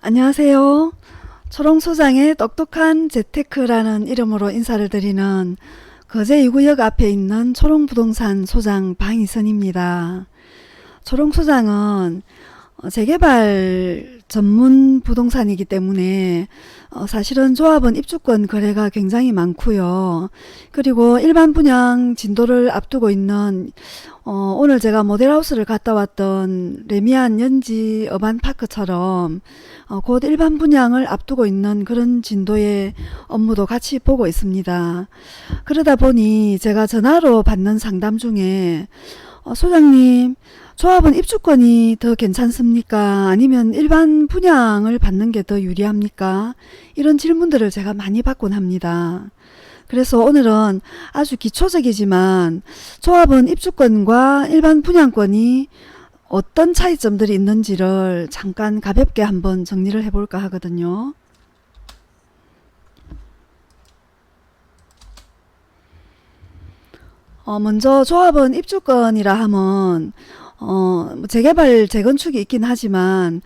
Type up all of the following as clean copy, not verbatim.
안녕하세요. 초롱소장의 똑똑한 재테크라는 이름으로 인사를 드리는 거제 2구역 앞에 있는 초롱부동산 소장 방희선입니다. 초롱소장은 재개발 전문 부동산이기 때문에 사실은 조합원 입주권 거래가 굉장히 많고요. 그리고 일반 분양 진도를 앞두고 있는 오늘 제가 모델하우스를 갔다 왔던 레미안 연지 어반파크처럼 곧 일반 분양을 앞두고 있는 그런 진도의 업무도 같이 보고 있습니다. 그러다 보니 제가 전화로 받는 상담 중에 소장님, 조합은 입주권이 더 괜찮습니까? 아니면 일반 분양을 받는 게 더 유리합니까? 이런 질문들을 제가 많이 받곤 합니다. 그래서 오늘은 아주 기초적이지만 조합은 입주권과 일반 분양권이 어떤 차이점들이 있는지를 잠깐 가볍게 한번 정리를 해볼까 하거든요. 먼저 조합은 입주권이라 하면 재개발 재건축이 있긴 하지만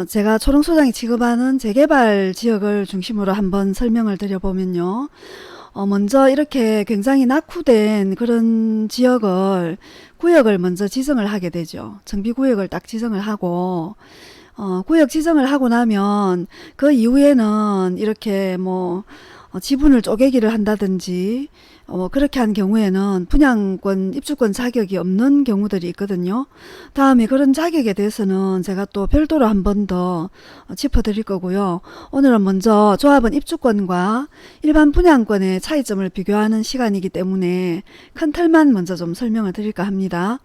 제가 초롱소장이 취급하는 재개발 지역을 중심으로 한번 설명을 드려보면요. 먼저 이렇게 굉장히 낙후된 그런 지역을 구역을 먼저 지정을 하게 되죠. 정비구역을 딱 지정을 하고 구역 지정을 하고 나면 그 이후에는 이렇게 뭐 지분을 쪼개기를 한다든지 그렇게 한 경우에는 분양권 입주권 자격이 없는 경우들이 있거든요. 다음에 그런 자격에 대해서는 제가 또 별도로 한 번 더 짚어드릴 거고요. 오늘은 먼저 조합은 입주권과 일반 분양권의 차이점을 비교하는 시간이기 때문에 큰 틀만 먼저 좀 설명을 드릴까 합니다.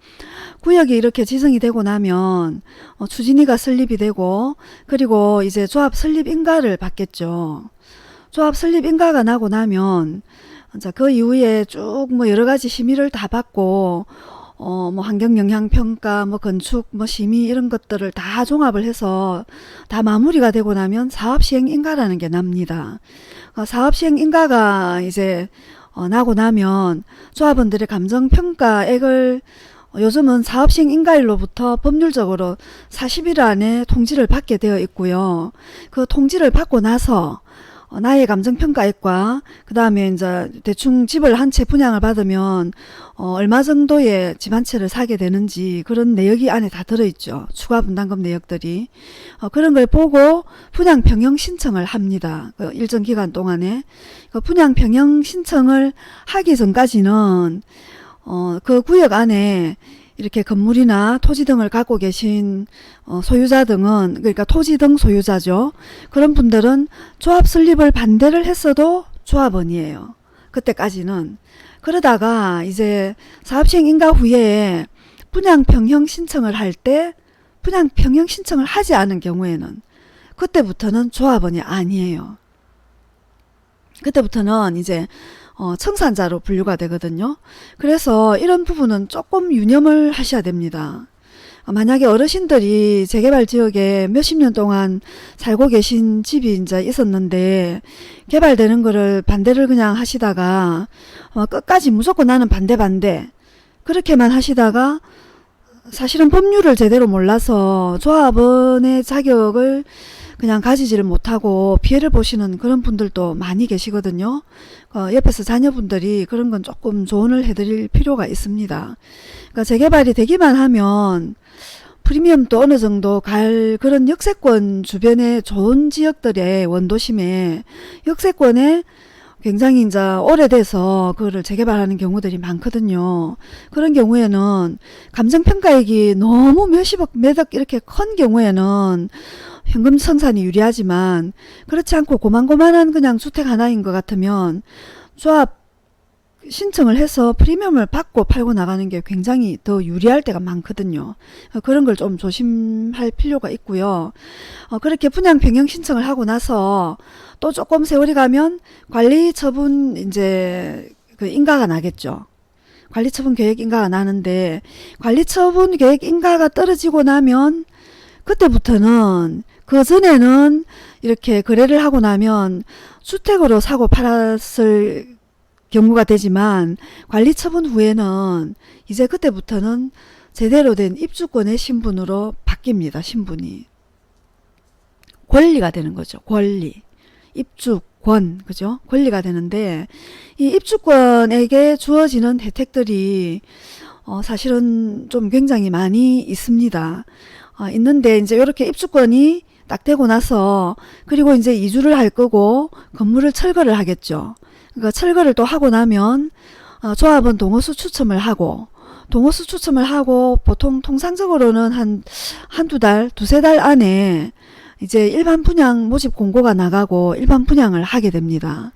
구역이 이렇게 지정이 되고 나면 추진위가 설립이 되고, 그리고 이제 조합 설립 인가를 받겠죠. 조합 설립 인가가 나고 나면 그 이후에 쭉 뭐 여러 가지 심의를 다 받고 뭐 환경영향평가, 뭐 건축, 뭐 심의 이런 것들을 다 종합을 해서 다 마무리가 되고 나면 사업시행인가라는 게 납니다. 사업시행인가가 이제 나고 나면 조합원들의 감정평가액을 요즘은 사업시행인가일로부터 법률적으로 40일 안에 통지를 받게 되어 있고요. 그 통지를 받고 나서 나의 감정평가액과 그 다음에 이제 대충 집을 한 채 분양을 받으면 얼마 정도의 집 한 채를 사게 되는지 그런 내역이 안에 다 들어있죠. 추가 분담금 내역들이. 그런 걸 보고 분양 병영 신청을 합니다. 그 일정 기간 동안에. 그 분양 병영 신청을 하기 전까지는 그 구역 안에 이렇게 건물이나 토지 등을 갖고 계신 소유자 등은, 그러니까 토지 등 소유자죠. 그런 분들은 조합 설립을 반대를 했어도 조합원이에요. 그때까지는. 그러다가 이제 사업시행 인가 후에 분양 평형 신청을 할 때 분양 평형 신청을 하지 않은 경우에는 그때부터는 조합원이 아니에요. 그때부터는 이제 청산자로 분류가 되거든요. 그래서 이런 부분은 조금 유념을 하셔야 됩니다. 만약에 어르신들이 재개발 지역에 몇십 년 동안 살고 계신 집이 이제 있었는데 개발되는 거를 반대를 그냥 하시다가 끝까지 무조건 나는 반대 그렇게만 하시다가 사실은 법률을 제대로 몰라서 조합원의 자격을 그냥 가지지를 못하고 피해를 보시는 그런 분들도 많이 계시거든요. 옆에서 자녀분들이 그런 건 조금 조언을 해드릴 필요가 있습니다. 그러니까 재개발이 되기만 하면 프리미엄도 어느 정도 갈 그런 역세권 주변의 좋은 지역들의 원도심에 역세권에 굉장히 이제 오래돼서 그거를 재개발하는 경우들이 많거든요. 그런 경우에는 감정평가액이 너무 몇십억, 몇억 이렇게 큰 경우에는 현금 청산이 유리하지만 그렇지 않고 고만고만한 그냥 주택 하나인 것 같으면 조합 신청을 해서 프리미엄을 받고 팔고 나가는 게 굉장히 더 유리할 때가 많거든요. 그런 걸 좀 조심할 필요가 있고요. 그렇게 분양 변경 신청을 하고 나서 또 조금 세월이 가면 관리처분 이제 그 인가가 나겠죠. 관리처분 계획 인가가 나는데 관리처분 계획 인가가 떨어지고 나면 그때부터는, 그 전에는 이렇게 거래를 하고 나면 주택으로 사고 팔았을 경우가 되지만 관리처분 후에는 이제 그때부터는 제대로 된 입주권의 신분으로 바뀝니다. 신분이. 권리가 되는 거죠. 권리. 입주권, 그죠? 권리가 되는데, 이 입주권에게 주어지는 혜택들이, 사실은 좀 굉장히 많이 있습니다. 있는데, 이제 이렇게 입주권이 딱 되고 나서, 그리고 이제 이주를 할 거고, 건물을 철거를 하겠죠. 그러니까 철거를 또 하고 나면, 조합은 동호수 추첨을 하고, 동호수 추첨을 하고, 보통 통상적으로는 한두 달, 두세 달 안에 이제 일반 분양 모집 공고가 나가고 일반 분양을 하게 됩니다.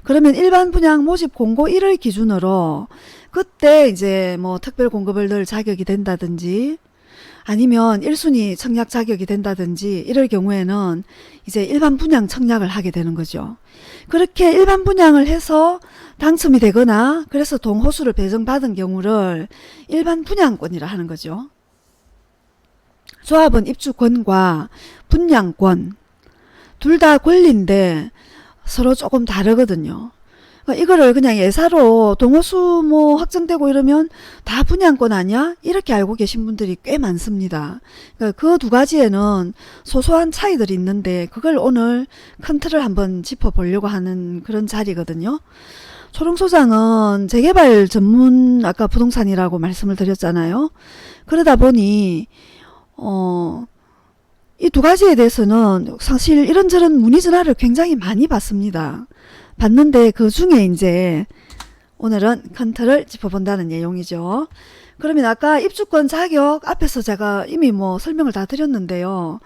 그러면 일반 분양 모집 공고 1을 기준으로 그때 이제 뭐 특별 공급을 넣을 자격이 된다든지 아니면 1순위 청약 자격이 된다든지 이럴 경우에는 이제 일반 분양 청약을 하게 되는 거죠. 그렇게 일반 분양을 해서 당첨이 되거나 그래서 동호수를 배정받은 경우를 일반 분양권이라 하는 거죠. 조합은 입주권과 분양권 둘 다 권리인데 서로 조금 다르거든요. 그러니까 이거를 그냥 예사로 동호수 뭐 확정되고 이러면 다 분양권 아니야? 이렇게 알고 계신 분들이 꽤 많습니다. 그러니까 그 두 가지에는 소소한 차이들이 있는데 그걸 오늘 큰 틀을 한번 짚어보려고 하는 그런 자리거든요. 초롱소장은 재개발 전문 아까 부동산이라고 말씀을 드렸잖아요. 그러다 보니 이 두 가지에 대해서는 사실 이런저런 문의 전화를 굉장히 많이 받습니다. 받는데 그 중에 이제 오늘은 큰 틀을 짚어본다는 내용이죠. 그러면 아까 입주권 자격 앞에서 제가 이미 뭐 설명을 다 드렸는데요.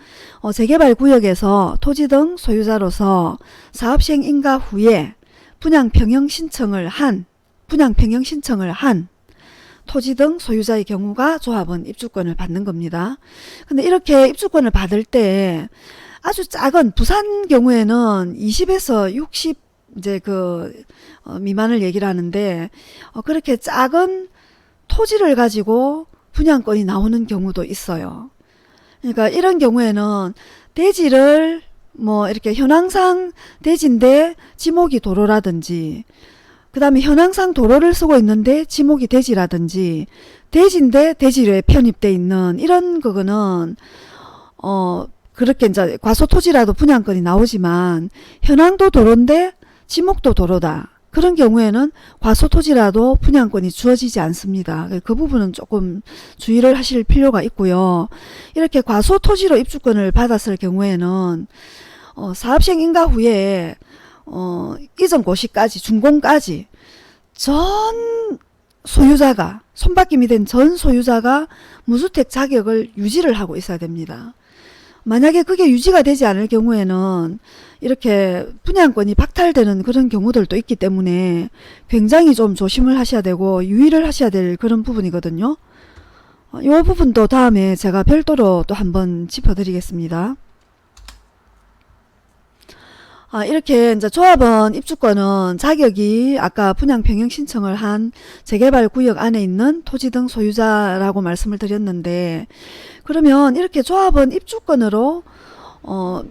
재개발 구역에서 토지 등 소유자로서 사업 시행 인가 후에 분양 평형 신청을 한 토지 등 소유자의 경우가 조합은 입주권을 받는 겁니다. 근데 이렇게 입주권을 받을 때 아주 작은 부산 경우에는 20에서 60 이제 미만을 얘기를 하는데 그렇게 작은 토지를 가지고 분양권이 나오는 경우도 있어요. 그러니까 이런 경우에는 대지를 뭐 이렇게 현황상 대지인데 지목이 도로라든지 그 다음에 현황상 도로를 쓰고 있는데 지목이 대지라든지 대지인데 대지에 편입돼 있는 이런 거는 그렇게 이제 과소토지라도 분양권이 나오지만 현황도 도로인데 지목도 도로다. 그런 경우에는 과소토지라도 분양권이 주어지지 않습니다. 그 부분은 조금 주의를 하실 필요가 있고요. 이렇게 과소토지로 입주권을 받았을 경우에는 사업시행 인가 후에 이전 고시까지 준공까지 전 소유자가 손바뀜이 된 전 소유자가 무주택 자격을 유지를 하고 있어야 됩니다. 만약에 그게 유지가 되지 않을 경우에는 이렇게 분양권이 박탈되는 그런 경우들도 있기 때문에 굉장히 좀 조심을 하셔야 되고 유의를 하셔야 될 그런 부분이거든요. 이 부분도 다음에 제가 별도로 또 한번 짚어드리겠습니다. 이렇게 이제 조합원 입주권은 자격이 아까 분양 평형 신청을 한 재개발 구역 안에 있는 토지 등 소유자라고 말씀을 드렸는데 그러면 이렇게 조합원 입주권으로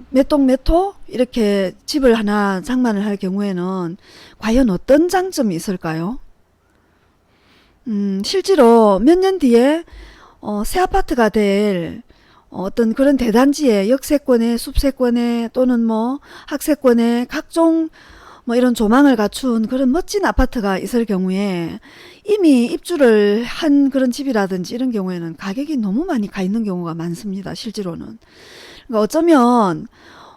몇 동 몇 호 이렇게 집을 하나 장만을 할 경우에는 과연 어떤 장점이 있을까요? 실제로 몇 년 뒤에 새 아파트가 될 어떤 그런 대단지에 역세권에 숲세권에 또는 뭐 학세권에 각종 뭐 이런 조망을 갖춘 그런 멋진 아파트가 있을 경우에 이미 입주를 한 그런 집이라든지 이런 경우에는 가격이 너무 많이 가 있는 경우가 많습니다. 실제로는. 그러니까 어쩌면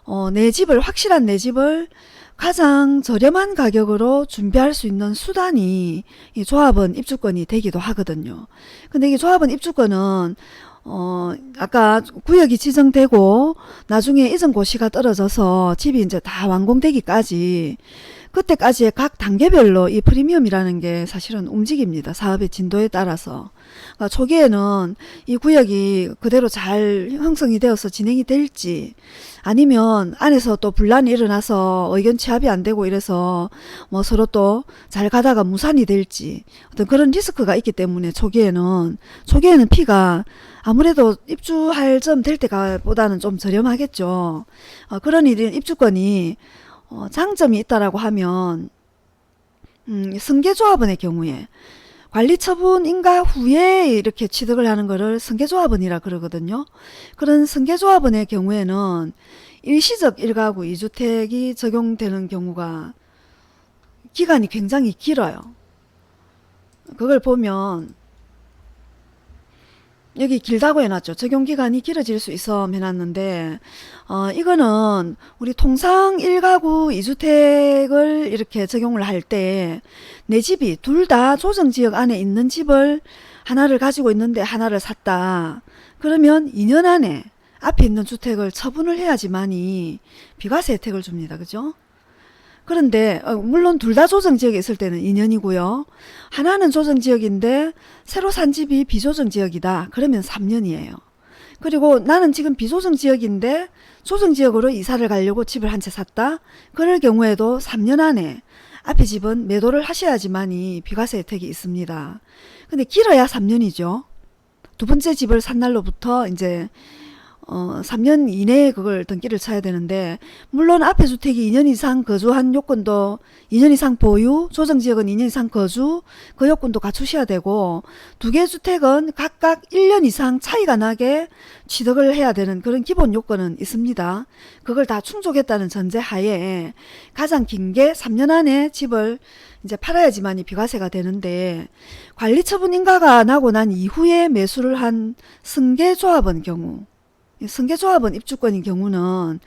확실한 내 집을 가장 저렴한 가격으로 준비할 수 있는 수단이 이 조합원 입주권이 되기도 하거든요. 근데 이 조합원 입주권은 아까 구역이 지정되고 나중에 이전 고시가 떨어져서 집이 이제 다 완공되기까지 그때까지의 각 단계별로 이 프리미엄이라는 게 사실은 움직입니다. 사업의 진도에 따라서. 그러니까 초기에는 이 구역이 그대로 잘 형성이 되어서 진행이 될지 아니면 안에서 또 분란이 일어나서 의견 취합이 안 되고 이래서 뭐 서로 또 잘 가다가 무산이 될지 어떤 그런 리스크가 있기 때문에 초기에는 피가 아무래도 입주할 점 될 때가 보다는 좀 저렴하겠죠. 그런 일인 입주권이 장점이 있다라고 하면 승계조합원의 경우에 관리처분 인가 후에 이렇게 취득을 하는 거를 승계조합원이라 그러거든요. 그런 승계조합원의 경우에는 일시적 1가구 2주택이 적용되는 경우가 기간이 굉장히 길어요. 그걸 보면 여기 길다고 해놨죠. 적용기간이 길어질 수 있어 해놨는데 이거는 우리 통상 1가구 2주택을 이렇게 적용을 할 때 내 집이 둘 다 조정지역 안에 있는 집을 하나를 가지고 있는데 하나를 샀다. 그러면 2년 안에 앞에 있는 주택을 처분을 해야지만이 비과세 혜택을 줍니다. 그죠? 그런데 물론 둘 다 조정지역에 있을 때는 2년이고요. 하나는 조정지역인데 새로 산 집이 비조정지역이다. 그러면 3년이에요. 그리고 나는 지금 비조정지역인데 조정지역으로 이사를 가려고 집을 한 채 샀다. 그럴 경우에도 3년 안에 앞에 집은 매도를 하셔야지만이 비과세 혜택이 있습니다. 근데 길어야 3년이죠. 두 번째 집을 산 날로부터 이제 3년 이내에 그걸 등기를 쳐야 되는데, 물론 앞에 주택이 2년 이상 거주한 요건도 2년 이상 보유, 조정지역은 2년 이상 거주, 그 요건도 갖추셔야 되고, 두 개 주택은 각각 1년 이상 차이가 나게 취득을 해야 되는 그런 기본 요건은 있습니다. 그걸 다 충족했다는 전제 하에 가장 긴 게 3년 안에 집을 이제 팔아야지만이 비과세가 되는데, 관리처분 인가가 나고 난 이후에 매수를 한 승계조합원 경우, 승계조합원 입주권인 경우는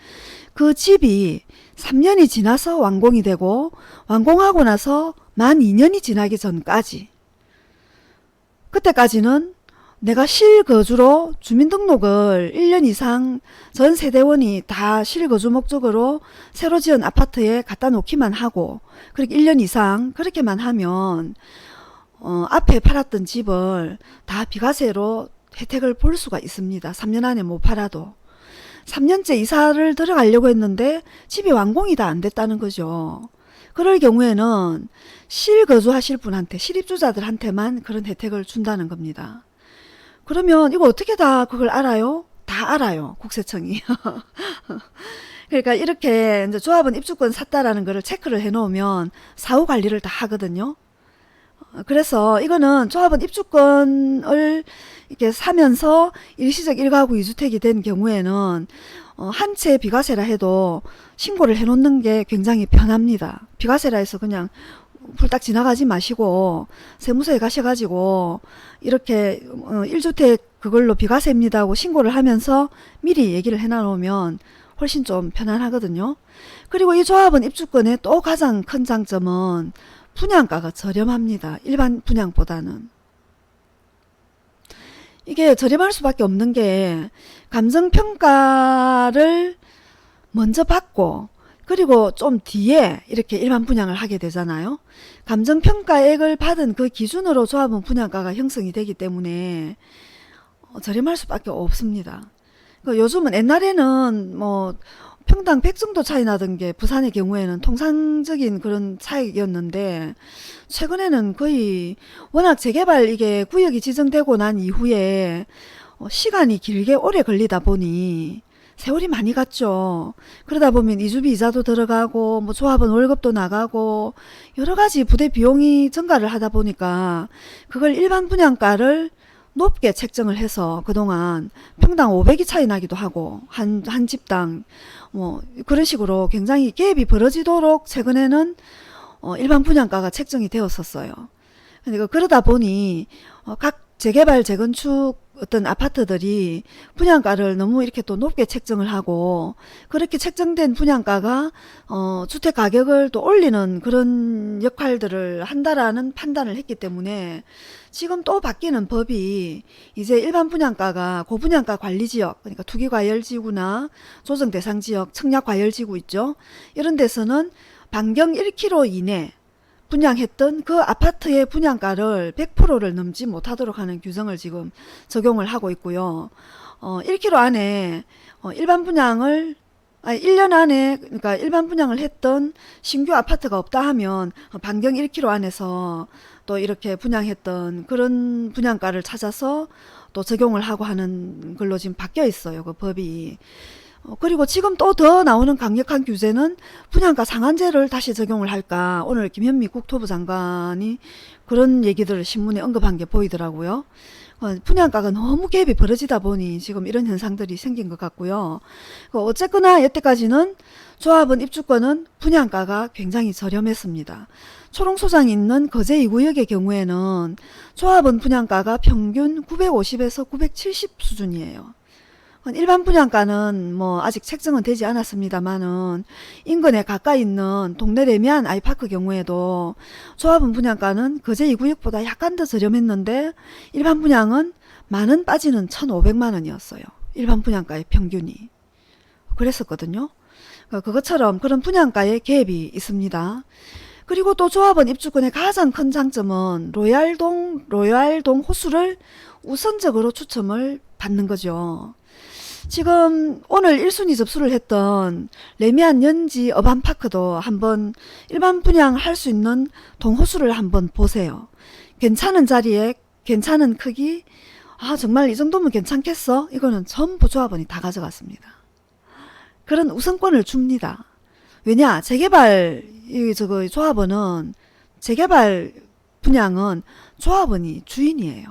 그 집이 3년이 지나서 완공이 되고 완공하고 나서 만 2년이 지나기 전까지, 그때까지는 내가 실거주로 주민등록을 1년 이상 전 세대원이 다 실거주 목적으로 새로 지은 아파트에 갖다 놓기만 하고, 그렇게 1년 이상 그렇게만 하면 앞에 팔았던 집을 다 비과세로 혜택을 볼 수가 있습니다. 3년 안에 못 팔아도. 3년째 이사를 들어가려고 했는데 집이 완공이 다 안 됐다는 거죠. 그럴 경우에는 실거주하실 분한테, 실입주자들한테만 그런 혜택을 준다는 겁니다. 그러면 이거 어떻게 다 그걸 알아요? 다 알아요. 국세청이. 그러니까 이렇게 이제 조합은 입주권 샀다라는 거를 체크를 해 놓으면 사후 관리를 다 하거든요. 그래서 이거는 조합은 입주권을 이렇게 사면서 일시적 1가구 2주택이 된 경우에는 한 채 비과세라 해도 신고를 해 놓는 게 굉장히 편합니다. 비과세라 해서 그냥 훌딱 지나가지 마시고 세무서에 가셔가지고 이렇게 1주택 그걸로 비과세입니다 하고 신고를 하면서 미리 얘기를 해 놓으면 훨씬 좀 편안하거든요. 그리고 이 조합은 입주권의 또 가장 큰 장점은 분양가가 저렴합니다. 일반 분양보다는. 이게 저렴할 수밖에 없는 게 감정평가를 먼저 받고 그리고 좀 뒤에 이렇게 일반 분양을 하게 되잖아요. 감정평가액을 받은 그 기준으로 조합은 분양가가 형성이 되기 때문에 저렴할 수밖에 없습니다. 요즘은 옛날에는 뭐 평당 100 정도 차이 나던 게 부산의 경우에는 통상적인 그런 차이였는데, 최근에는 거의 워낙 재개발 이게 구역이 지정되고 난 이후에 시간이 길게 오래 걸리다 보니 세월이 많이 갔죠. 그러다 보면 이주비 이자도 들어가고 뭐 조합원 월급도 나가고 여러 가지 부대 비용이 증가를 하다 보니까 그걸 일반 분양가를 높게 책정을 해서 그동안 평당 500이 차이 나기도 하고 한 집당 뭐 그런 식으로 굉장히 갭이 벌어지도록 최근에는 일반 분양가가 책정이 되었었어요. 그러니까 그러다 보니 각 재개발 재건축 어떤 아파트들이 분양가를 너무 이렇게 또 높게 책정을 하고, 그렇게 책정된 분양가가 주택 가격을 또 올리는 그런 역할들을 한다라는 판단을 했기 때문에 지금 또 바뀌는 법이 이제 일반 분양가가 고분양가 관리지역, 그러니까 투기과열지구나 조정대상지역, 청약과열지구 있죠. 이런 데서는 반경 1km 이내 분양했던 그 아파트의 분양가를 100%를 넘지 못하도록 하는 규정을 지금 적용을 하고 있고요. 1km 안에 일반 분양을 1년 안에 그러니까 일반 분양을 했던 신규 아파트가 없다 하면 반경 1km 안에서 또 이렇게 분양했던 그런 분양가를 찾아서 또 적용을 하고 하는 걸로 지금 바뀌어 있어요. 그 법이. 그리고 지금 또 더 나오는 강력한 규제는 분양가 상한제를 다시 적용을 할까. 오늘 김현미 국토부 장관이 그런 얘기들을 신문에 언급한 게 보이더라고요. 분양가가 너무 갭이 벌어지다 보니 지금 이런 현상들이 생긴 것 같고요. 어쨌거나 여태까지는 조합원 입주권은 분양가가 굉장히 저렴했습니다. 초롱소장이 있는 거제 2구역의 경우에는 조합원 분양가가 평균 950에서 970 수준이에요. 일반 분양가는 뭐 아직 책정은 되지 않았습니다만은 인근에 가까이 있는 동네 레미안 아이파크 경우에도 조합원 분양가는 거제 2구역보다 약간 더 저렴했는데 일반 분양은 만원 빠지는 1,500만원이었어요. 일반 분양가의 평균이. 그랬었거든요. 그것처럼 그런 분양가의 갭이 있습니다. 그리고 또 조합원 입주권의 가장 큰 장점은 로얄동 호수를 우선적으로 추첨을 받는 거죠. 지금 오늘 1순위 접수를 했던 레미안 연지 어반파크도 한번 일반 분양할 수 있는 동호수를 한번 보세요. 괜찮은 자리에 괜찮은 크기, 정말 이 정도면 괜찮겠어? 이거는 전부 조합원이 다 가져갔습니다. 그런 우선권을 줍니다. 왜냐? 조합원은 재개발 분양은 조합원이 주인이에요.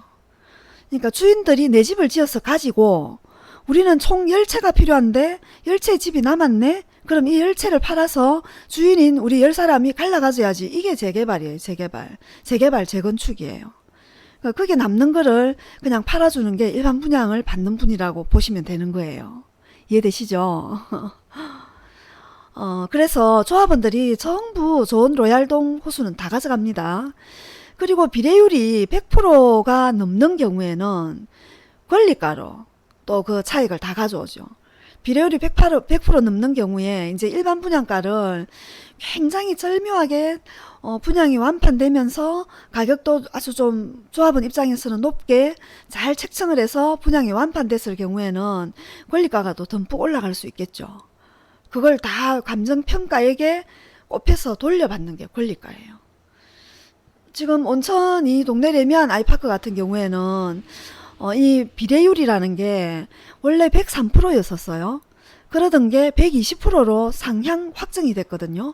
그러니까 주인들이 내 집을 지어서 가지고 우리는 총 10채가 필요한데 10채의 집이 남았네? 그럼 이 10채를 팔아서 주인인 우리 10사람이 갈라가져야지. 이게 재개발이에요. 재개발 재건축이에요. 그러니까 그게 남는 거를 그냥 팔아주는 게 일반 분양을 받는 분이라고 보시면 되는 거예요. 이해되시죠? 그래서 조합원들이 전부 좋은 로얄동 호수는 다 가져갑니다. 그리고 비례율이 100%가 넘는 경우에는 권리가로 또 그 차익을 다 가져오죠. 비례율이 100% 넘는 경우에 이제 일반 분양가를 굉장히 절묘하게 분양이 완판되면서 가격도 아주 좀 조합원 입장에서는 높게 잘 책정을 해서 분양이 완판됐을 경우에는 권리가가 또 듬뿍 올라갈 수 있겠죠. 그걸 다 감정평가액에 꼽혀서 돌려받는 게 권리가예요. 지금 온천 이 동네 레미안 아이파크 같은 경우에는 이 비례율이라는 게 원래 103%였었어요. 그러던 게 120%로 상향 확정이 됐거든요.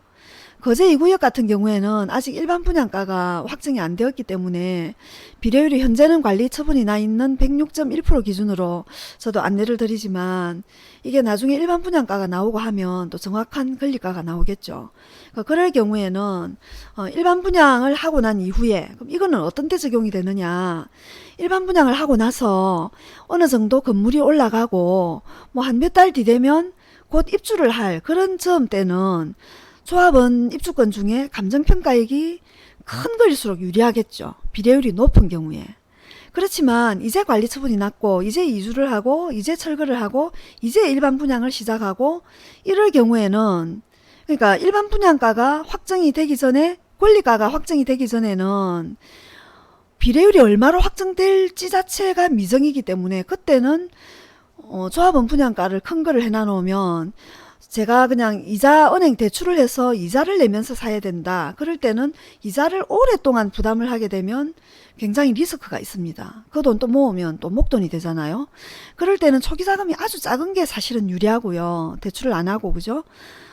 거제 2구역 같은 경우에는 아직 일반 분양가가 확정이 안 되었기 때문에 비례율이 현재는 관리 처분이 나 있는 106.1% 기준으로 저도 안내를 드리지만 이게 나중에 일반 분양가가 나오고 하면 또 정확한 권리가가 나오겠죠. 그럴 경우에는 일반 분양을 하고 난 이후에 그럼 이거는 어떤 데 적용이 되느냐. 일반 분양을 하고 나서 어느 정도 건물이 올라가고 뭐 한 몇 달 뒤 되면 곧 입주를 할 그런 즈음 때는 조합원 입주권 중에 감정평가액이 큰 거일수록 유리하겠죠. 비례율이 높은 경우에. 그렇지만 이제 관리 처분이 났고 이제 이주를 하고 이제 철거를 하고 이제 일반 분양을 시작하고 이럴 경우에는 그러니까 일반 분양가가 확정이 되기 전에 권리가가 확정이 되기 전에는 비례율이 얼마로 확정될지 자체가 미정이기 때문에 그때는 조합원 분양가를 큰 거를 해놔 놓으면 제가 그냥 은행 대출을 해서 이자를 내면서 사야 된다. 그럴 때는 이자를 오랫동안 부담을 하게 되면 굉장히 리스크가 있습니다. 그 돈 또 모으면 또 목돈이 되잖아요. 그럴 때는 초기 자금이 아주 작은 게 사실은 유리하고요. 대출을 안 하고, 그죠?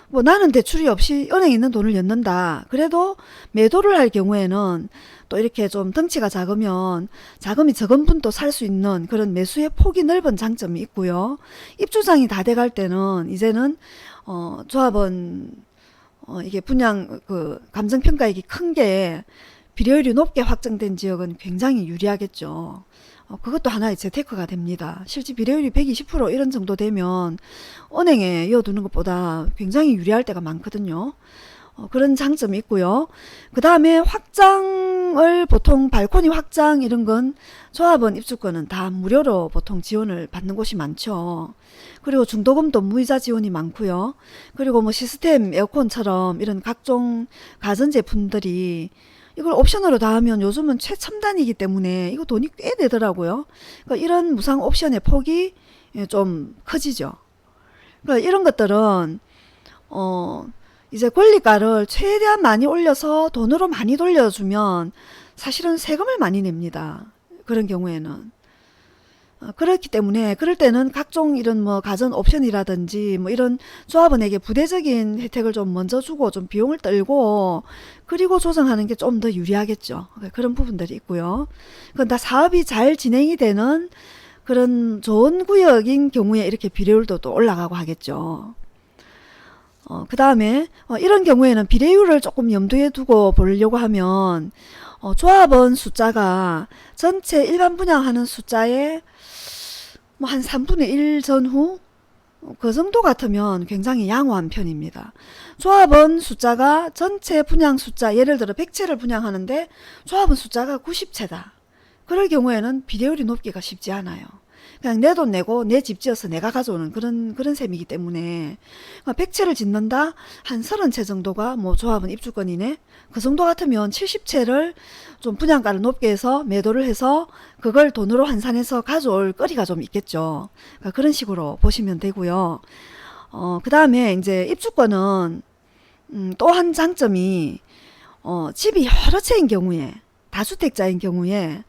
뭐 나는 대출이 없이 은행에 있는 돈을 넣는다. 그래도 매도를 할 경우에는 또 이렇게 좀 덩치가 작으면 자금이 적은 분도 살 수 있는 그런 매수의 폭이 넓은 장점이 있고요. 입주장이 다 돼갈 때는 이제는 조합원 이게 분양 감정평가액이 큰 게 비례율이 높게 확정된 지역은 굉장히 유리하겠죠. 그것도 하나의 재테크가 됩니다. 실제 비례율이 120% 이런 정도 되면 은행에 이어두는 것보다 굉장히 유리할 때가 많거든요. 그런 장점이 있고요. 그 다음에 확장을 보통 발코니 확장 이런 건 조합원 입주권은 다 무료로 보통 지원을 받는 곳이 많죠. 그리고 중도금도 무이자 지원이 많고요. 그리고 뭐 시스템 에어컨처럼 이런 각종 가전제품들이 이걸 옵션으로 다 하면 요즘은 최첨단이기 때문에 이거 돈이 꽤 되더라고요. 그러니까 이런 무상 옵션의 폭이 좀 커지죠. 그러니까 이런 것들은 이제 권리가를 최대한 많이 올려서 돈으로 많이 돌려주면 사실은 세금을 많이 냅니다. 그런 경우에는. 그렇기 때문에 그럴 때는 각종 이런 뭐 가전 옵션이라든지 뭐 이런 조합원에게 부대적인 혜택을 좀 먼저 주고 좀 비용을 떨고 그리고 조정하는 게 좀 더 유리하겠죠. 그런 부분들이 있고요. 그건 다 사업이 잘 진행이 되는 그런 좋은 구역인 경우에 이렇게 비례율도 또 올라가고 하겠죠. 그 다음에 이런 경우에는 비례율을 조금 염두에 두고 보려고 하면 조합원 숫자가 전체 일반 분양하는 숫자의 뭐 한 3분의 1 전후 그 정도 같으면 굉장히 양호한 편입니다. 조합원 숫자가 전체 분양 숫자 예를 들어 100채를 분양하는데 조합원 숫자가 90채다. 그럴 경우에는 비례율이 높기가 쉽지 않아요. 그냥 내 돈 내고 내 집 지어서 내가 가져오는 그런 셈이기 때문에 100채를 짓는다 한 30채 정도가 뭐 조합원 입주권이네. 그 정도 같으면 70채를 좀 분양가를 높게 해서 매도를 해서 그걸 돈으로 환산해서 가져올 거리가 좀 있겠죠. 그러니까 그런 식으로 보시면 되고요. 그 다음에 이제 입주권은 또 한 장점이 집이 여러 채인 경우에 다주택자인 경우에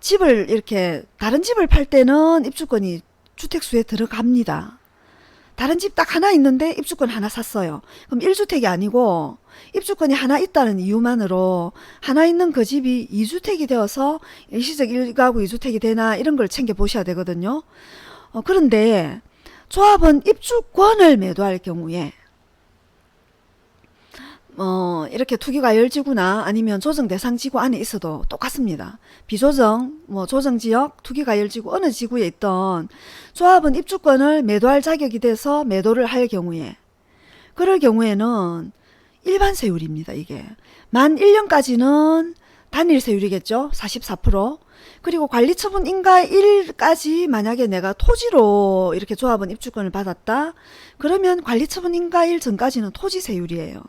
집을 이렇게 다른 집을 팔 때는 입주권이 주택수에 들어갑니다. 다른 집 딱 하나 있는데 입주권 하나 샀어요. 그럼 1주택이 아니고 입주권이 하나 있다는 이유만으로 하나 있는 그 집이 2주택이 되어서 일시적 1가구 2주택이 되나 이런 걸 챙겨 보셔야 되거든요. 그런데 조합은 입주권을 매도할 경우에 이렇게 투기과열지구나 아니면 조정대상지구 안에 있어도 똑같습니다. 비조정, 조정지역, 투기과열지구 어느 지구에 있던 조합은 입주권을 매도할 자격이 돼서 매도를 할 경우에 그럴 경우에는 일반 세율입니다. 이게 만 1년까지는 단일 세율이겠죠. 44%. 그리고 관리처분 인가일까지 만약에 내가 토지로 이렇게 조합은 입주권을 받았다. 그러면 관리처분 인가일 전까지는 토지 세율이에요.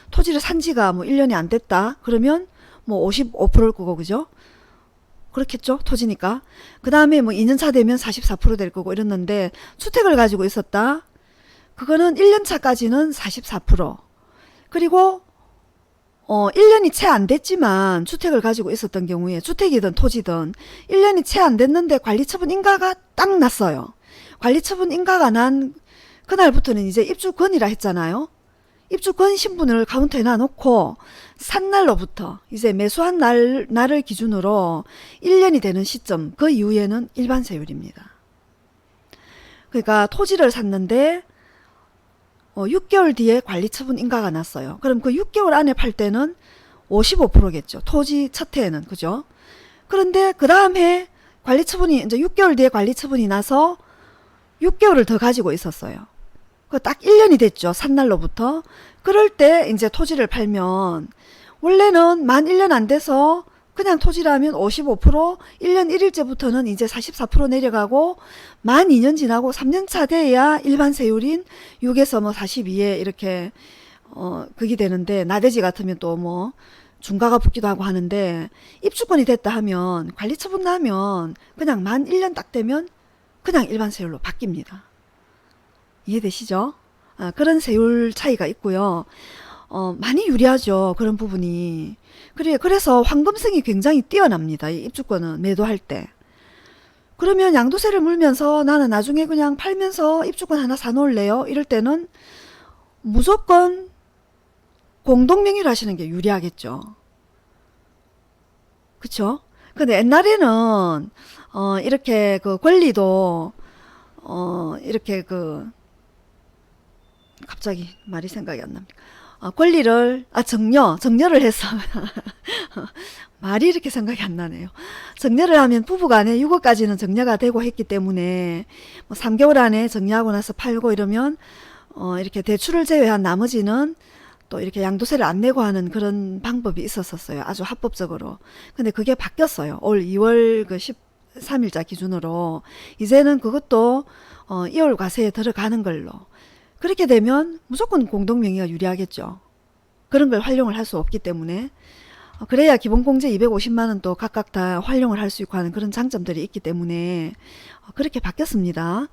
토지를 산 지가 뭐 1년이 안 됐다. 그러면 뭐 55%일 거고, 그죠? 그렇겠죠? 토지니까. 그 다음에 뭐 2년차 되면 44% 될 거고 이랬는데, 주택을 가지고 있었다. 그거는 1년차까지는 44%. 그리고, 1년이 채 안 됐지만 주택을 가지고 있었던 경우에 주택이든 토지든 1년이 채 안 됐는데 관리처분 인가가 딱 났어요. 관리처분 인가가 난 그날부터는 이제 입주권이라 했잖아요. 입주권 신분을 카운트에 놔놓고 산 날로부터 이제 매수한 날을 기준으로 1년이 되는 시점 그 이후에는 일반 세율입니다. 그러니까 토지를 샀는데 6개월 뒤에 관리처분 인가가 났어요. 그럼 그 6개월 안에 팔 때는 55%겠죠. 토지 첫 해에는. 그죠? 그런데 그 다음 해 관리처분이 이제 6개월 뒤에 관리처분이 나서 6개월을 더 가지고 있었어요. 그 딱 1년이 됐죠. 산 날로부터. 그럴 때 이제 토지를 팔면 원래는 만 1년 안 돼서 그냥 토지라면 55%, 1년 1일째부터는 이제 44% 내려가고 만 2년 지나고 3년 차 돼야 일반 세율인 6에서 뭐 42에 이렇게 그게 되는데 나대지 같으면 또 뭐 중과가 붙기도 하고 하는데 입주권이 됐다 하면 관리처분 나면 그냥 만 1년 딱 되면 그냥 일반 세율로 바뀝니다. 이해되시죠? 그런 세율 차이가 있고요. 많이 유리하죠. 그런 부분이. 그래서 황금성이 굉장히 뛰어납니다. 이 입주권은 매도할 때. 그러면 양도세를 물면서 나는 나중에 그냥 팔면서 입주권 하나 사놓을래요? 이럴 때는 무조건 공동명의로 하시는 게 유리하겠죠. 그쵸? 근데 옛날에는 이렇게 그 권리도 이렇게 갑자기 말이 생각이 안 납니다. 권리를 정려를 해서 말이 이렇게 생각이 안 나네요. 정려를 하면 부부간에 6억까지는 정려가 되고 했기 때문에 뭐 3개월 안에 정리하고 나서 팔고 이러면 이렇게 대출을 제외한 나머지는 또 이렇게 양도세를 안 내고 하는 그런 방법이 있었어요. 아주 합법적으로. 근데 그게 바뀌었어요. 올 2월 그 13일자 기준으로 이제는 그것도 2월 과세에 들어가는 걸로. 그렇게 되면 무조건 공동명의가 유리하겠죠. 그런 걸 활용을 할 수 없기 때문에. 그래야 기본공제 250만원 또 각각 다 활용을 할 수 있고 하는 그런 장점들이 있기 때문에 그렇게 바뀌었습니다.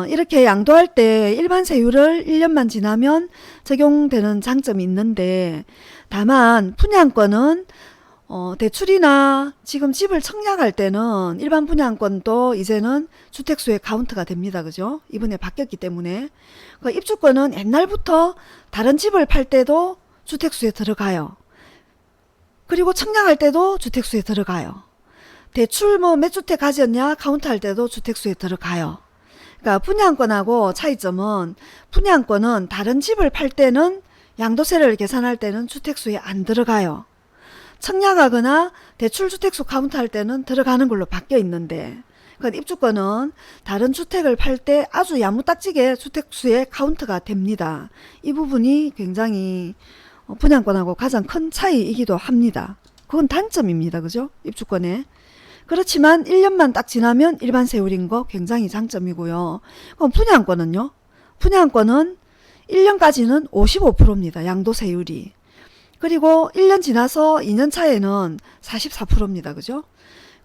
이렇게 양도할 때 일반 세율을 1년만 지나면 적용되는 장점이 있는데 다만 분양권은 대출이나 지금 집을 청약할 때는 일반 분양권도 이제는 주택수의 카운트가 됩니다. 그죠? 이번에 바뀌었기 때문에. 그 입주권은 옛날부터 다른 집을 팔 때도 주택수에 들어가요. 그리고 청약할 때도 주택수에 들어가요. 대출 뭐 몇 주택 가졌냐 카운트할 때도 주택수에 들어가요. 그러니까 분양권하고 차이점은 분양권은 다른 집을 팔 때는 양도세를 계산할 때는 주택수에 안 들어가요. 청약하거나 대출주택수 카운트할 때는 들어가는 걸로 바뀌어 있는데 그러니까 입주권은 다른 주택을 팔 때 아주 야무딱지게 주택수에 카운트가 됩니다. 이 부분이 굉장히 분양권하고 가장 큰 차이이기도 합니다. 그건 단점입니다. 그죠? 입주권에. 그렇지만 1년만 딱 지나면 일반 세율인 거 굉장히 장점이고요. 그럼 분양권은요? 분양권은 1년까지는 55%입니다. 양도세율이. 그리고 1년 지나서 2년 차에는 44%입니다. 그죠?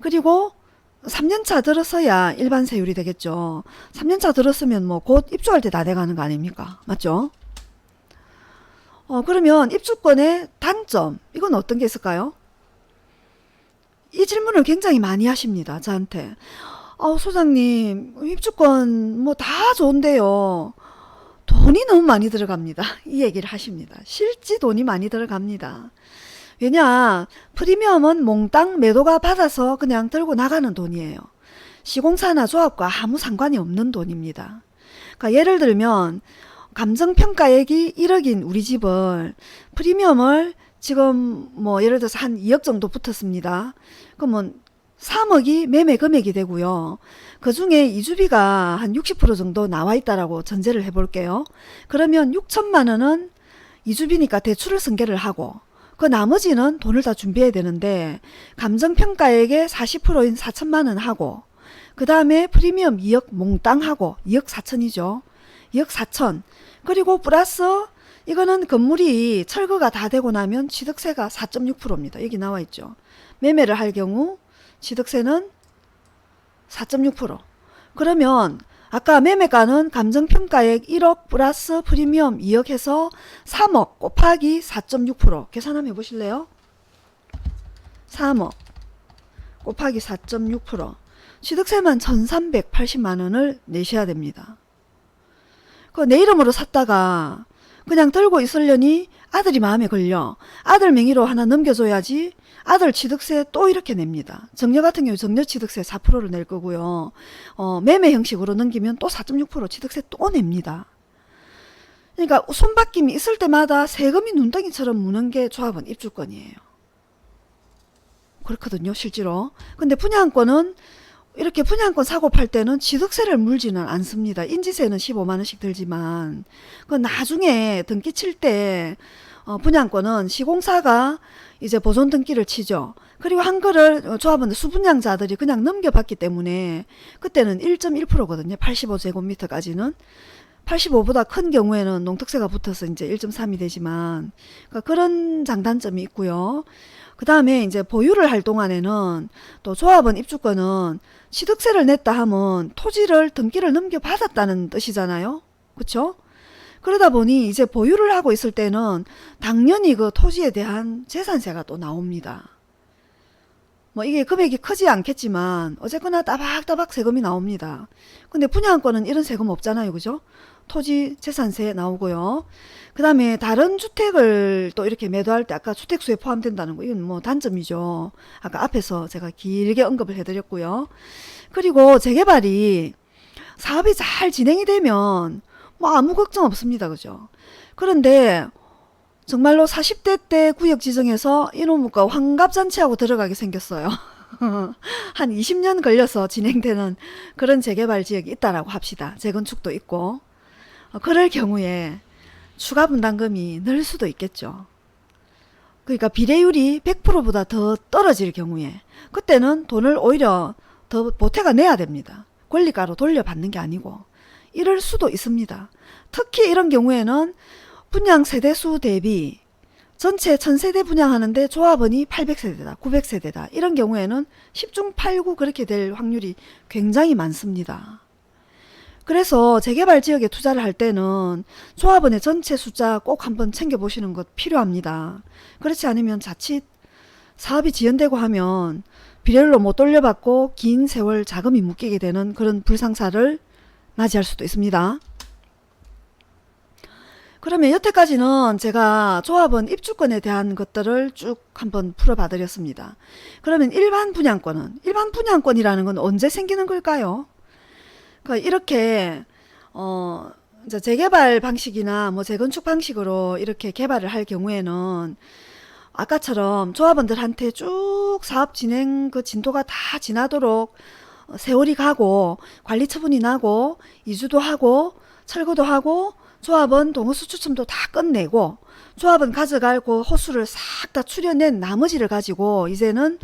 그리고 3년차 들어서야 일반 세율이 되겠죠. 3년차 들었으면 뭐 곧 입주할 때 다 돼가는 거 아닙니까? 맞죠? 그러면 입주권의 단점, 이건 어떤 게 있을까요? 이 질문을 굉장히 많이 하십니다. 저한테. 소장님, 입주권 뭐 다 좋은데요. 돈이 너무 많이 들어갑니다. 이 얘기를 하십니다. 실제 돈이 많이 들어갑니다. 왜냐, 프리미엄은 몽땅 매도가 받아서 그냥 들고 나가는 돈이에요. 시공사나 조합과 아무 상관이 없는 돈입니다. 그러니까 예를 들면 감정평가액이 1억인 우리 집을 프리미엄을 지금 뭐 예를 들어서 한 2억 정도 붙었습니다. 그러면 3억이 매매 금액이 되고요. 그 중에 이주비가 한 60% 정도 나와 있다라고 전제를 해볼게요. 그러면 6천만 원은 이주비니까 대출을 승계를 하고 그 나머지는 돈을 다 준비해야 되는데 감정평가액의 40%인 4천만 원 하고 그 다음에 프리미엄 2억 몽땅 하고 2억 4천이죠. 2억 4천. 그리고 플러스 이거는 건물이 철거가 다 되고 나면 취득세가 4.6%입니다. 여기 나와 있죠. 매매를 할 경우 취득세는 4.6%. 그러면 아까 매매가는 감정평가액 1억 플러스 프리미엄 2억 해서 3억 곱하기 4.6% 계산 한번 해보실래요? 3억 곱하기 4.6% 취득세만 1380만원을 내셔야 됩니다. 내 이름으로 샀다가 그냥 들고 있으려니 아들이 마음에 걸려. 아들 명의로 하나 넘겨줘야지 아들 취득세 또 이렇게 냅니다. 정려 같은 경우 정려 취득세 4%를 낼 거고요. 매매 형식으로 넘기면 또 4.6% 취득세 또 냅니다. 그러니까 손바뀜이 있을 때마다 세금이 눈덩이처럼 무는 게 조합원 입주권이에요. 그렇거든요, 실제로. 근데 분양권은 이렇게 분양권 사고 팔 때는 취득세를 물지는 않습니다. 인지세는 15만원씩 들지만 그 나중에 등기 칠 때 분양권은 시공사가 이제 보존 등기를 치죠. 그리고 한 거를 조합원 수분양자들이 그냥 넘겨받기 때문에 그때는 1.1%거든요. 85제곱미터까지는. 85보다 큰 경우에는 농특세가 붙어서 이제 1.3이 되지만 그러니까 그런 장단점이 있고요. 그 다음에 이제 보유를 할 동안에는 또 조합원 입주권은 취득세를 냈다 하면 토지를 등기를 넘겨받았다는 뜻이잖아요. 그쵸? 그러다 보니 이제 보유를 하고 있을 때는 당연히 그 토지에 대한 재산세가 또 나옵니다. 뭐 이게 금액이 크지 않겠지만 어쨌거나 따박따박 세금이 나옵니다. 근데 분양권은 이런 세금 없잖아요. 그죠? 토지 재산세 나오고요. 그 다음에 다른 주택을 또 이렇게 매도할 때 아까 주택수에 포함된다는 거 이건 뭐 단점이죠. 아까 앞에서 제가 길게 언급을 해드렸고요. 그리고 재개발이 사업이 잘 진행이 되면 뭐 아무 걱정 없습니다. 그죠? 그런데 정말로 40대 때 구역 지정해서 이놈과 환갑잔치하고 들어가게 생겼어요. 한 20년 걸려서 진행되는 그런 재개발 지역이 있다라고 합시다. 재건축도 있고. 그럴 경우에 추가 분담금이 늘 수도 있겠죠. 그러니까 비례율이 100%보다 더 떨어질 경우에 그때는 돈을 오히려 더 보태가 내야 됩니다. 권리가로 돌려받는 게 아니고 이럴 수도 있습니다. 특히 이런 경우에는 분양 세대수 대비 전체 1000세대 분양하는데 조합원이 800세대다 900세대다 이런 경우에는 10중 8구 그렇게 될 확률이 굉장히 많습니다. 그래서 재개발 지역에 투자를 할 때는 조합원의 전체 숫자 꼭 한번 챙겨보시는 것 필요합니다. 그렇지 않으면 자칫 사업이 지연되고 하면 비례로 못 돌려받고 긴 세월 자금이 묶이게 되는 그런 불상사를 맞이할 수도 있습니다. 그러면 여태까지는 제가 조합원 입주권에 대한 것들을 쭉 한번 풀어봐 드렸습니다. 그러면 일반 분양권이라는 건 언제 생기는 걸까요? 그러니까 이렇게 이제 재개발 방식이나 뭐 재건축 방식으로 이렇게 개발을 할 경우에는 아까처럼 조합원들한테 쭉 사업 진행 그 진도가 다 지나도록 세월이 가고 관리 처분이 나고 이주도 하고 철거도 하고 조합원 동호수 추첨도 다 끝내고 조합원 가져갈 그 호수를 싹 다 추려낸 나머지를 가지고 이제는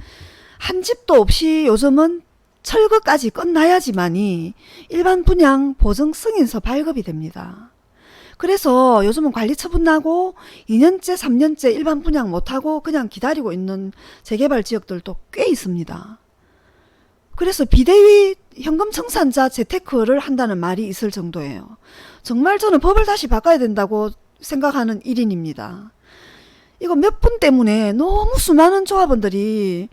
한 집도 없이 요즘은 철거까지 끝나야지만이 일반 분양 보증 승인서 발급이 됩니다. 그래서 요즘은 관리 처분 나고 2년째 3년째 일반 분양 못하고 그냥 기다리고 있는 재개발 지역들도 꽤 있습니다. 그래서 비대위 현금 청산자 재테크를 한다는 말이 있을 정도예요. 정말 저는 법을 다시 바꿔야 된다고 생각하는 일인입니다. 이거 몇 분 때문에 너무 수많은 조합원들이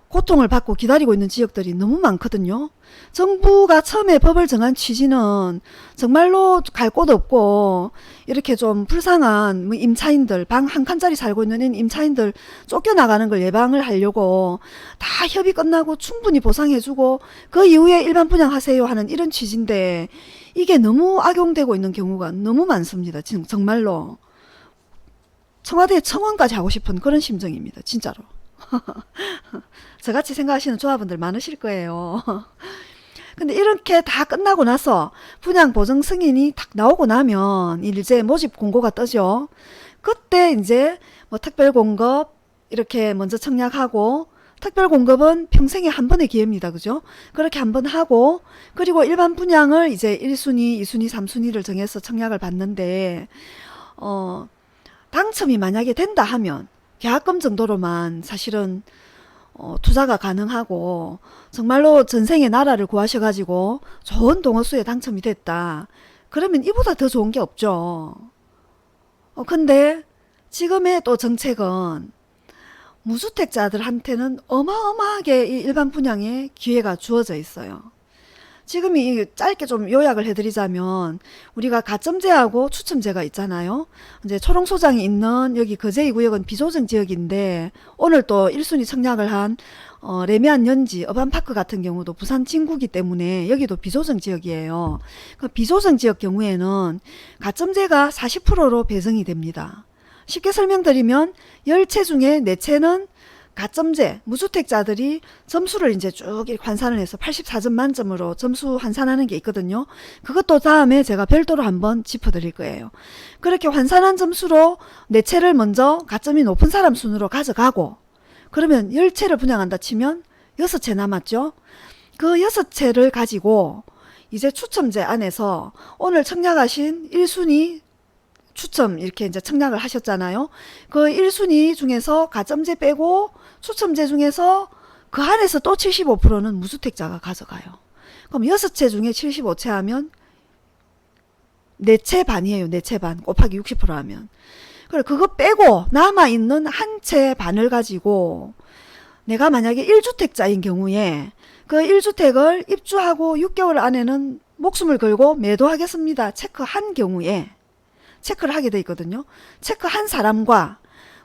고통을 받고 기다리고 있는 지역들이 너무 많거든요. 정부가 처음에 법을 정한 취지는 정말로 갈 곳 없고 이렇게 좀 불쌍한 임차인들, 방 한 칸짜리 살고 있는 임차인들 쫓겨나가는 걸 예방을 하려고 다 협의 끝나고 충분히 보상해주고 그 이후에 일반 분양하세요 하는 이런 취지인데 이게 너무 악용되고 있는 경우가 너무 많습니다. 정말로 청와대 청원까지 하고 싶은 그런 심정입니다. 진짜로. 저같이 생각하시는 조합원들 많으실 거예요. 근데 이렇게 다 끝나고 나서 분양 보증 승인이 딱 나오고 나면 이제 모집 공고가 뜨죠. 그때 이제 뭐 특별 공급 이렇게 먼저 청약하고 특별 공급은 평생에 한 번의 기회입니다. 그죠? 그렇게 한 번 하고 그리고 일반 분양을 이제 1순위, 2순위, 3순위를 정해서 청약을 받는데 당첨이 만약에 된다 하면 계약금 정도로만 사실은 투자가 가능하고 정말로 전생에 나라를 구하셔가지고 좋은 동호수에 당첨이 됐다. 그러면 이보다 더 좋은 게 없죠. 근데 지금의 또 정책은 무주택자들한테는 어마어마하게 이 일반 분양에 기회가 주어져 있어요. 지금 이 짧게 좀 요약을 해드리자면 우리가 가점제하고 추첨제가 있잖아요. 이제 초롱소장이 있는 여기 거제이 구역은 비조정 지역인데 오늘 또 1순위 청약을 한 레미안 연지 어반파크 같은 경우도 부산 진구기 때문에 여기도 비조정 지역이에요. 그 비조정 지역 경우에는 가점제가 40%로 배정이 됩니다. 쉽게 설명드리면 10채 중에 4채는 가점제 무주택자들이 점수를 이제 쭉 환산을 해서 84점 만점으로 점수 환산하는 게 있거든요. 그것도 다음에 제가 별도로 한번 짚어드릴 거예요. 그렇게 환산한 점수로 4채를 먼저 가점이 높은 사람 순으로 가져가고 그러면 10채를 분양한다 치면 6채 남았죠. 그 6채를 가지고 이제 추첨제 안에서 오늘 청약하신 1순위 추첨 이렇게 이제 청약을 하셨잖아요. 그 1순위 중에서 가점제 빼고 추첨제 중에서 그 안에서 또 75%는 무주택자가 가져가요. 그럼 6채 중에 75채 하면 4채 반이에요. 4채 반 곱하기 60% 하면. 그래 그거 빼고 남아있는 한 채 반을 가지고 내가 만약에 1주택자인 경우에 그 1주택을 입주하고 6개월 안에는 목숨을 걸고 매도하겠습니다. 체크한 경우에 체크를 하게 돼 있거든요. 체크한 사람과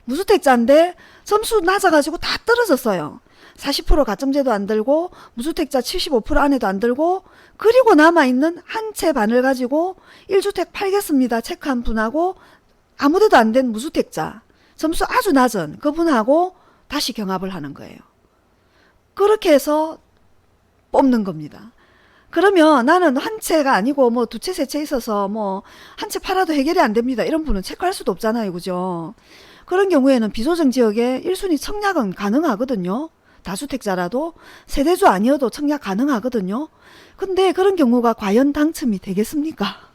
무주택자인데 점수 낮아가지고 다 떨어졌어요. 40% 가점제도 안 들고 무주택자 75% 안에도 안 들고 그리고 남아있는 한 채 반을 가지고 1주택 팔겠습니다. 체크한 분하고 아무데도 안 된 무주택자 점수 아주 낮은 그분하고 다시 경합을 하는 거예요. 그렇게 해서 뽑는 겁니다. 그러면 나는 한 채가 아니고 뭐 2채, 3채 있어서 뭐 한 채 팔아도 해결이 안 됩니다. 이런 분은 체크할 수도 없잖아요. 그죠? 그런 경우에는 비조정 지역에 1순위 청약은 가능하거든요. 다주택자라도 세대주 아니어도 청약 가능하거든요. 근데 그런 경우가 과연 당첨이 되겠습니까?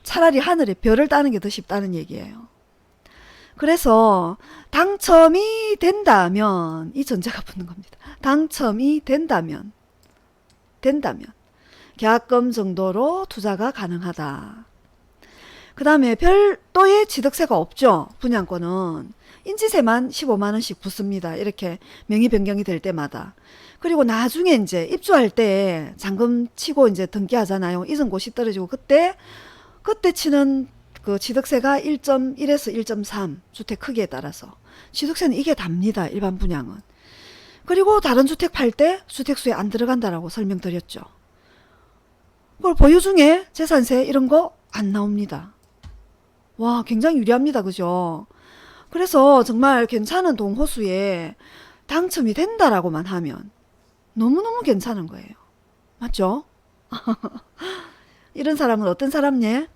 차라리 하늘에 별을 따는 게 더 쉽다는 얘기예요. 그래서 당첨이 된다면 이 전제가 붙는 겁니다. 당첨이 된다면 계약금 정도로 투자가 가능하다. 그 다음에 별도의 취득세가 없죠. 분양권은. 인지세만 15만원씩 붙습니다. 이렇게 명의 변경이 될 때마다. 그리고 나중에 이제 입주할 때 잔금 치고 이제 등기하잖아요. 이전고시 떨어지고 그때 치는 그 취득세가 1.1에서 1.3 주택 크기에 따라서 취득세는 이게 답니다. 일반 분양은. 그리고 다른 주택 팔 때 주택수에 안 들어간다라고 설명드렸죠. 그걸 보유 중에 재산세 이런 거 안 나옵니다. 와, 굉장히 유리합니다. 그죠? 그래서 정말 괜찮은 동호수에 당첨이 된다라고만 하면 너무너무 괜찮은 거예요. 맞죠? 이런 사람은 어떤 사람냐?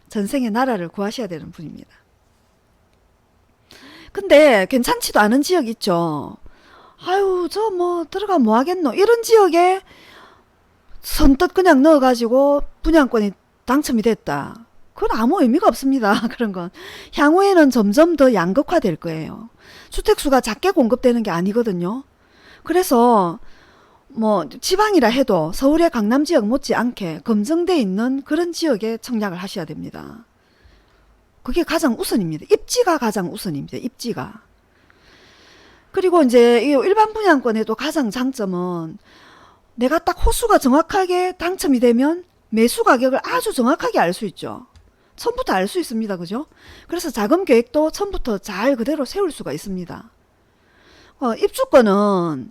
전생에 나라를 구하셔야 되는 분입니다. 근데 괜찮지도 않은 지역 있죠. 아유, 저 뭐 들어가 뭐 하겠노? 이런 지역에 선뜻 그냥 넣어가지고 분양권이 당첨이 됐다. 그건 아무 의미가 없습니다. 그런 건. 향후에는 점점 더 양극화될 거예요. 주택수가 작게 공급되는 게 아니거든요. 그래서 뭐 지방이라 해도 서울의 강남 지역 못지않게 검증돼 있는 그런 지역에 청약을 하셔야 됩니다. 그게 가장 우선입니다. 입지가 가장 우선입니다. 입지가. 그리고 이제 이 일반 분양권의 또 가장 장점은 내가 딱 호수가 정확하게 당첨이 되면 매수 가격을 아주 정확하게 알 수 있죠. 처음부터 알 수 있습니다. 그죠? 그래서 자금 계획도 처음부터 잘 그대로 세울 수가 있습니다. 입주권은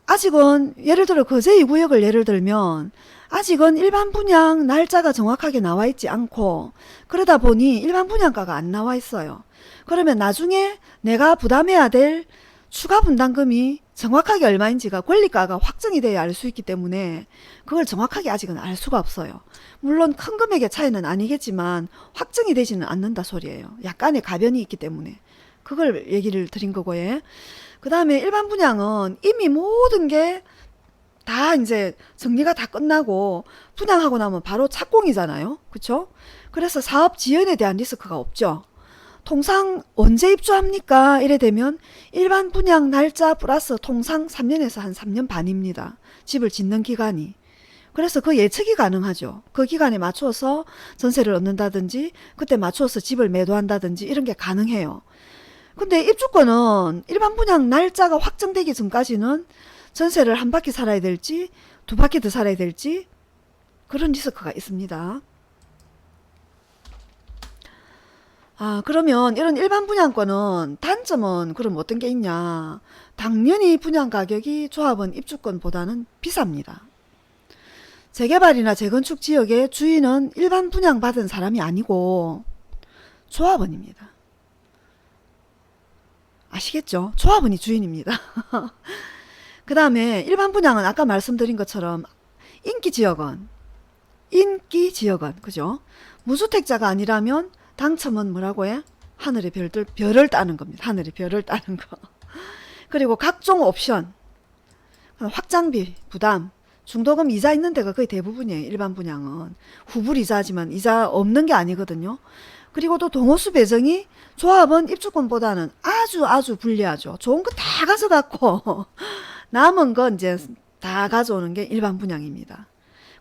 아직은 예를 들어 거제 2구역을 예를 들면 아직은 일반 분양 날짜가 정확하게 나와 있지 않고 그러다 보니 일반 분양가가 안 나와 있어요. 그러면 나중에 내가 부담해야 될 추가 분담금이 정확하게 얼마인지가 권리가가 확정이 돼야 알 수 있기 때문에 그걸 정확하게 아직은 알 수가 없어요. 물론 큰 금액의 차이는 아니겠지만 확정이 되지는 않는다 소리예요. 약간의 가변이 있기 때문에 그걸 얘기를 드린 거고요. 그 다음에 일반 분양은 이미 모든 게 다 이제 정리가 다 끝나고 분양하고 나면 바로 착공이잖아요. 그쵸? 그래서 사업 지연에 대한 리스크가 없죠. 통상 언제 입주합니까? 이래 되면 일반 분양 날짜 플러스 통상 3년에서 한 3년 반입니다. 집을 짓는 기간이. 그래서 그 예측이 가능하죠. 그 기간에 맞춰서 전세를 얻는다든지 그때 맞춰서 집을 매도한다든지 이런 게 가능해요. 근데 입주권은 일반 분양 날짜가 확정되기 전까지는 전세를 한 바퀴 살아야 될지 두 바퀴 더 살아야 될지 그런 리스크가 있습니다. 그러면 이런 일반 분양권은 단점은 그럼 어떤 게 있냐? 당연히 분양 가격이 조합원 입주권보다는 비쌉니다. 재개발이나 재건축 지역의 주인은 일반 분양 받은 사람이 아니고 조합원입니다. 아시겠죠? 조합원이 주인입니다. 그 다음에 일반 분양은 아까 말씀드린 것처럼 인기 지역은 그죠? 무주택자가 아니라면 당첨은 뭐라고 해? 하늘의 별을 따는 겁니다. 하늘의 별을 따는 거. 그리고 각종 옵션, 확장비, 부담, 중도금 이자 있는 데가 거의 대부분이에요. 일반 분양은. 후불 이자지만 이자 없는 게 아니거든요. 그리고 또 동호수 배정이 조합은 입주권보다는 아주 불리하죠. 좋은 거 다 가져갔고 남은 거 이제 다 가져오는 게 일반 분양입니다.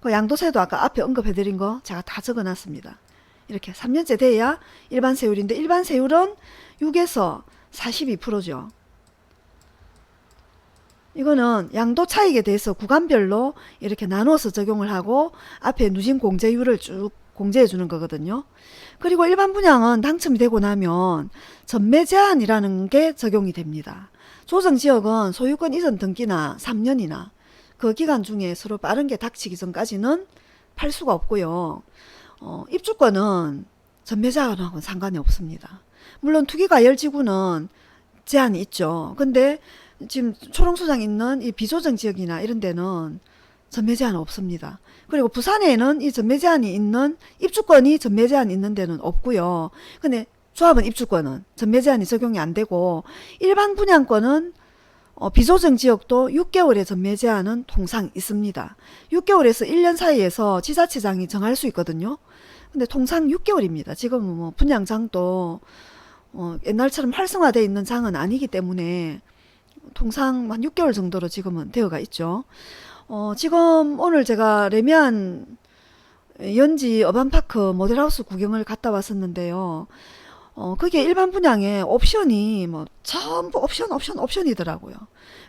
그 양도세도 아까 앞에 언급해드린 거 제가 다 적어놨습니다. 이렇게 3년째 돼야 일반 세율인데 일반 세율은 6에서 42%죠. 이거는 양도 차익에 대해서 구간별로 이렇게 나누어서 적용을 하고 앞에 누진 공제율을 쭉 공제해 주는 거거든요. 그리고 일반 분양은 당첨이 되고 나면 전매 제한이라는 게 적용이 됩니다. 조정지역은 소유권 이전 등기나 3년이나 그 기간 중에 서로 빠른 게 닥치기 전까지는 팔 수가 없고요. 입주권은 전매 제한하고는 상관이 없습니다. 물론 투기과열지구는 제한이 있죠. 근데 지금 초롱소장 있는 이 비조정 지역이나 이런 데는 전매 제한 없습니다. 그리고 부산에는 이 전매 제한이 있는 입주권이 전매 제한이 있는 데는 없고요. 근데 조합은 입주권은 전매 제한이 적용이 안 되고 일반 분양권은 비조정 지역도 6개월의 전매 제한은 통상 있습니다. 6개월에서 1년 사이에서 지자체장이 정할 수 있거든요. 근데 통상 6개월입니다. 지금은 뭐 분양장도 옛날처럼 활성화되어 있는 장은 아니기 때문에 통상 한 6개월 정도로 지금은 되어가 있죠. 지금 오늘 제가 레미안 연지 어반파크 모델하우스 구경을 갔다 왔었는데요. 그게 일반 분양에 옵션이 뭐 전부 옵션이더라고요.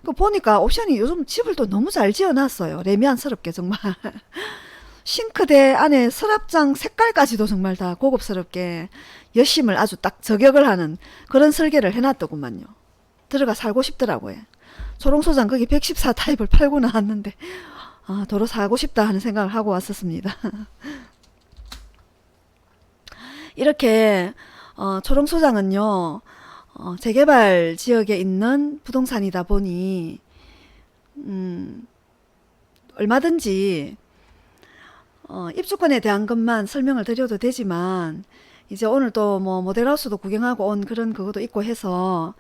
그 보니까 옵션이 요즘 집을 또 너무 잘 지어놨어요. 레미안스럽게 정말. 싱크대 안에 서랍장 색깔까지도 정말 다 고급스럽게 여심을 아주 딱 저격을 하는 그런 설계를 해놨더구만요. 들어가 살고 싶더라고요. 초롱소장 거기 114 타입을 팔고 나왔는데 도로 사고 싶다 하는 생각을 하고 왔었습니다. 이렇게 초롱소장은요 재개발 지역에 있는 부동산이다 보니 얼마든지 입주권에 대한 것만 설명을 드려도 되지만 이제 오늘 또 뭐 모델하우스도 구경하고 온 그런 그것도 있고 해서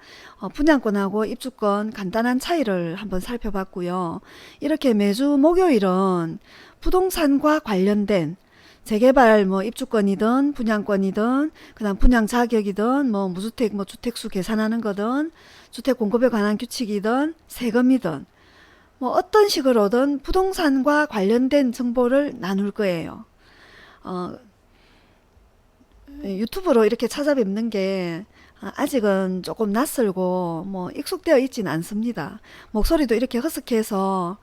분양권하고 입주권 간단한 차이를 한번 살펴봤고요. 이렇게 매주 목요일은 부동산과 관련된 재개발 뭐 입주권이든 분양권이든 그다음 분양 자격이든 뭐 무주택 뭐 주택수 계산하는 거든 주택 공급에 관한 규칙이든 세금이든 뭐 어떤 식으로든 부동산과 관련된 정보를 나눌 거예요. 유튜브로 이렇게 찾아뵙는 게 아직은 조금 낯설고 뭐 익숙되어 있지는 않습니다. 목소리도 이렇게 허스키해서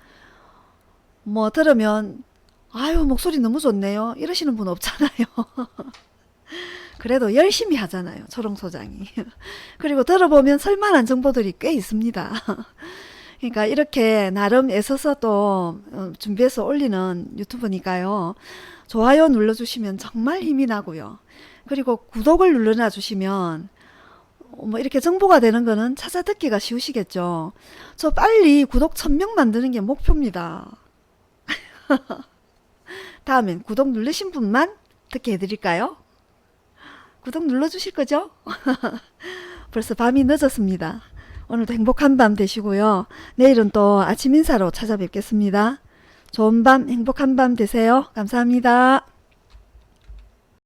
뭐 들으면 아유 목소리 너무 좋네요 이러시는 분 없잖아요. 그래도 열심히 하잖아요 초롱소장이. 그리고 들어보면 설만한 정보들이 꽤 있습니다. 그러니까 이렇게 나름 애써서 또 준비해서 올리는 유튜브니까요. 좋아요 눌러주시면 정말 힘이 나고요. 그리고 구독을 눌러놔 주시면 뭐 이렇게 정보가 되는 거는 찾아 듣기가 쉬우시겠죠. 저 빨리 구독 1000명 만드는 게 목표입니다. 다음엔 구독 누르신 분만 듣게 해드릴까요? 구독 눌러주실 거죠? 벌써 밤이 늦었습니다. 오늘도 행복한 밤 되시고요. 내일은 또 아침 인사로 찾아뵙겠습니다. 좋은 밤, 행복한 밤 되세요. 감사합니다.